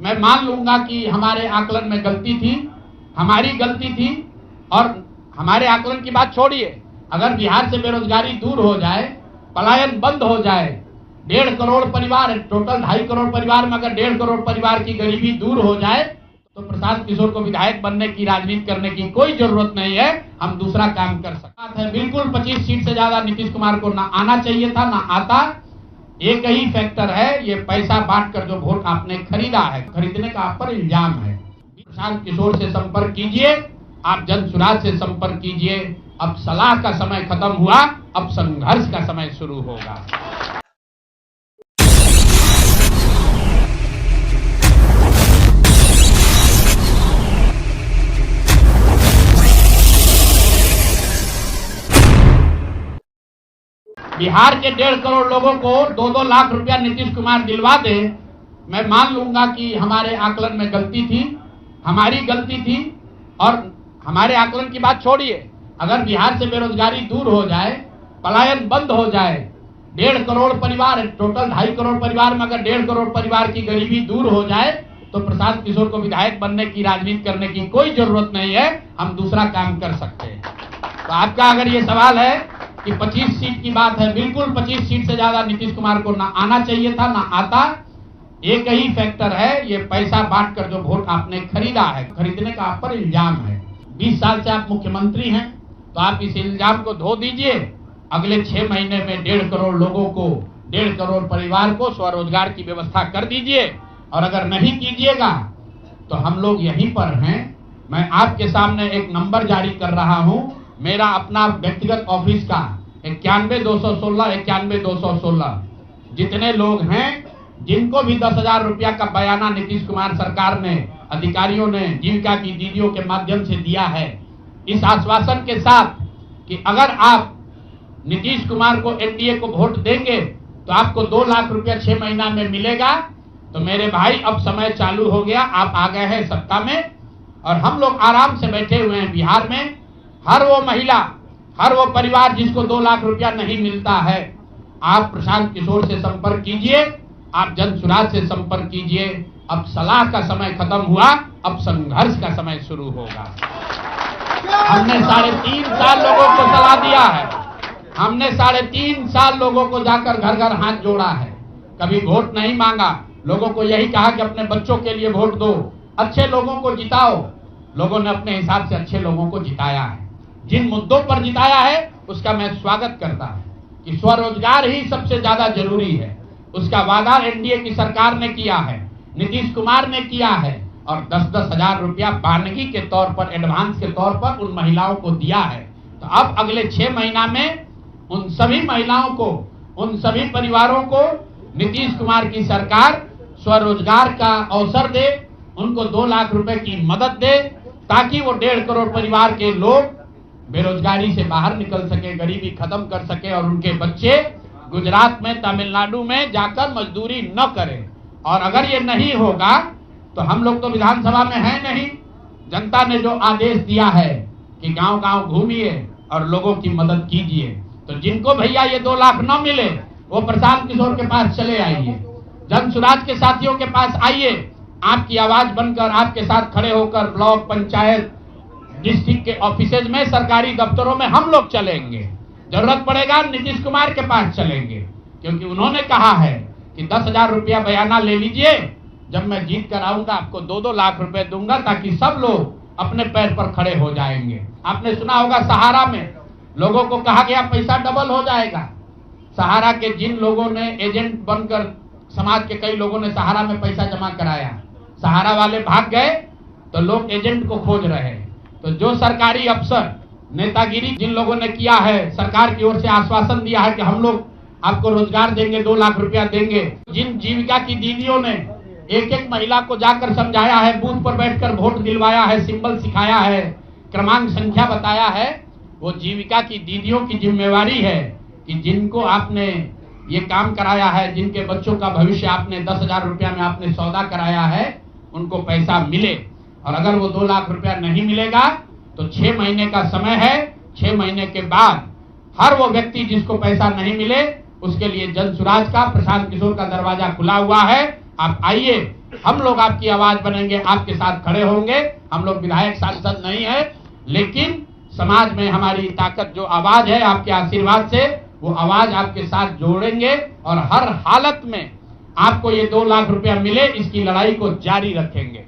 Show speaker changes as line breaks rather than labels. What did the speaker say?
मैं मान लूंगा कि हमारे आकलन में गलती थी, हमारी गलती थी। और हमारे आकलन की बात छोड़िए, अगर बिहार से बेरोजगारी दूर हो जाए, पलायन बंद हो जाए, 1.5 करोड़ परिवार, टोटल 2.5 करोड़ परिवार में अगर 1.5 करोड़ परिवार की गरीबी दूर हो जाए तो प्रशांत किशोर को विधायक बनने की, राजनीति करने की कोई जरूरत नहीं है। हम दूसरा काम कर सकते हैं। बिल्कुल 25 सीट से ज्यादा नीतीश कुमार को ना आना चाहिए था, ना आता। एक ही फैक्टर है, ये पैसा बांटकर जो वोट आपने खरीदा है, खरीदने का आप पर इल्जाम है। प्रशांत किशोर से संपर्क कीजिए, आप जन सुराज से संपर्क कीजिए। अब सलाह का समय खत्म हुआ, अब संघर्ष का समय शुरू होगा। बिहार के 1.5 करोड़ लोगों को 2-2 लाख रुपया नीतीश कुमार दिलवा दे, मैं मान लूंगा कि हमारे आकलन में गलती थी, हमारी गलती थी। और हमारे आकलन की बात छोड़िए, अगर बिहार से बेरोजगारी दूर हो जाए, पलायन बंद हो जाए, 1.5 करोड़ परिवार, टोटल 2.5 करोड़ परिवार में अगर 1.5 करोड़ परिवार की गरीबी दूर हो जाए तो प्रशांत किशोर को विधायक बनने की, राजनीति करने की कोई जरूरत नहीं है। हम दूसरा काम कर सकते हैं। तो आपका अगर ये सवाल है कि 25 सीट की बात है, बिल्कुल 25 सीट से ज्यादा नीतीश कुमार को ना आना चाहिए था, ना आता। एक ही फैक्टर है, ये पैसा बांटकर जो वोट आपने खरीदा है, खरीदने का आप पर इल्जाम है। 20 साल से आप मुख्यमंत्री हैं, तो आप इस इल्जाम को धो दीजिए। अगले 6 महीने में 1.5 करोड़ लोगों को, 1.5 करोड़ परिवार को स्वरोजगार की व्यवस्था कर दीजिए। और अगर नहीं कीजिएगा तो हम लोग यहीं पर हैं। मैं आपके सामने एक नंबर जारी कर रहा हूं, मेरा अपना व्यक्तिगत ऑफिस का 91-216, 91-216। जितने लोग हैं, जिनको भी 10,000 रुपया का बयाना नीतीश कुमार सरकार ने, अधिकारियों ने, जीविका की दीदियों के माध्यम से दिया है, इस आश्वासन के साथ कि अगर आप नीतीश कुमार को, एनडीए को वोट देंगे तो आपको 2 लाख रुपया 6 महीना में मिलेगा। तो मेरे भाई, अब समय चालू हो गया, आप आ गए हैं सत्ता में और हम लोग आराम से बैठे हुए हैं बिहार में। हर वो महिला, हर वो परिवार जिसको 2 लाख रुपया नहीं मिलता है, आप प्रशांत किशोर से संपर्क कीजिए, आप जन सुराज से संपर्क कीजिए। अब सलाह का समय खत्म हुआ, अब संघर्ष का समय शुरू होगा। हमने 3.5 साल लोगों को सलाह दिया है, हमने 3.5 साल लोगों को जाकर घर घर हाथ जोड़ा है, कभी वोट नहीं मांगा। लोगों को यही कहा कि अपने बच्चों के लिए वोट दो, अच्छे लोगों को जिताओ। लोगों ने अपने हिसाब से अच्छे लोगों को जिताया है। जिन मुद्दों पर जिताया है उसका मैं स्वागत करता हूं कि स्वरोजगार ही सबसे ज्यादा जरूरी है। उसका वादा एनडीए की सरकार ने किया है, नीतीश कुमार ने किया है और 10-10 हजार रुपया बानगी के तौर पर, एडवांस के तौर पर उन महिलाओं को दिया है। तो अब अगले 6 महीना में उन सभी महिलाओं को, उन सभी परिवारों को नीतीश कुमार की सरकार स्वरोजगार का अवसर दे, उनको 2 लाख रुपए की मदद दे, ताकि वो 1.5 करोड़ परिवार के लोग बेरोजगारी से बाहर निकल सके, गरीबी खत्म कर सके और उनके बच्चे गुजरात में, तमिलनाडु में जाकर मजदूरी न करें। और अगर ये नहीं होगा तो हम लोग तो विधानसभा में हैं नहीं। जनता ने जो आदेश दिया है कि गांव-गांव घूमिए और लोगों की मदद कीजिए, तो जिनको भैया ये 2 लाख न मिले वो प्रशांत किशोर के पास चले आइए, जन सुराज के साथियों के पास आइए। आपकी आवाज बनकर, आपके साथ खड़े होकर ब्लॉक, पंचायत, डिस्ट्रिक्ट के ऑफिसेज में, सरकारी दफ्तरों में हम लोग चलेंगे। जरूरत पड़ेगा नीतीश कुमार के पास चलेंगे, क्योंकि उन्होंने कहा है कि 10,000 रुपया बयाना ले लीजिए, जब मैं जीत कर आऊंगा आपको 2-2 लाख रुपए दूंगा, ताकि सब लोग अपने पैर पर खड़े हो जाएंगे। आपने सुना होगा सहारा में लोगों को कहा गया पैसा डबल हो जाएगा। सहारा के जिन लोगों ने एजेंट बनकर, समाज के कई लोगों ने सहारा में पैसा जमा कराया, सहारा वाले भाग गए तो लोग एजेंट को खोज रहे हैं। तो जो सरकारी अफसर, नेतागिरी जिन लोगों ने किया है, सरकार की ओर से आश्वासन दिया है कि हम लोग आपको रोजगार देंगे, 2 लाख रुपया देंगे, जिन जीविका की दीदियों ने एक महिला को जाकर समझाया है, बूथ पर बैठकर वोट दिलवाया है, सिंबल सिखाया है, क्रमांक संख्या बताया है, वो जीविका की दीदियों की जिम्मेवारी है कि जिनको आपने ये काम कराया है, जिनके बच्चों का भविष्य आपने 10,000 रुपया में आपने सौदा कराया है, उनको पैसा मिले। और अगर वो 2 लाख रुपया नहीं मिलेगा तो 6 महीने का समय है। 6 महीने के बाद हर वो व्यक्ति जिसको पैसा नहीं मिले, उसके लिए जन सुराज का, प्रशांत किशोर का दरवाजा खुला हुआ है। आप आइए, हम लोग आपकी आवाज बनेंगे, आपके साथ खड़े होंगे। हम लोग विधायक सांसद नहीं है, लेकिन समाज में हमारी ताकत जो आवाज है आपके आशीर्वाद से, वो आवाज आपके साथ जोड़ेंगे और हर हालत में आपको ये 2 लाख रुपया मिले, इसकी लड़ाई को जारी रखेंगे।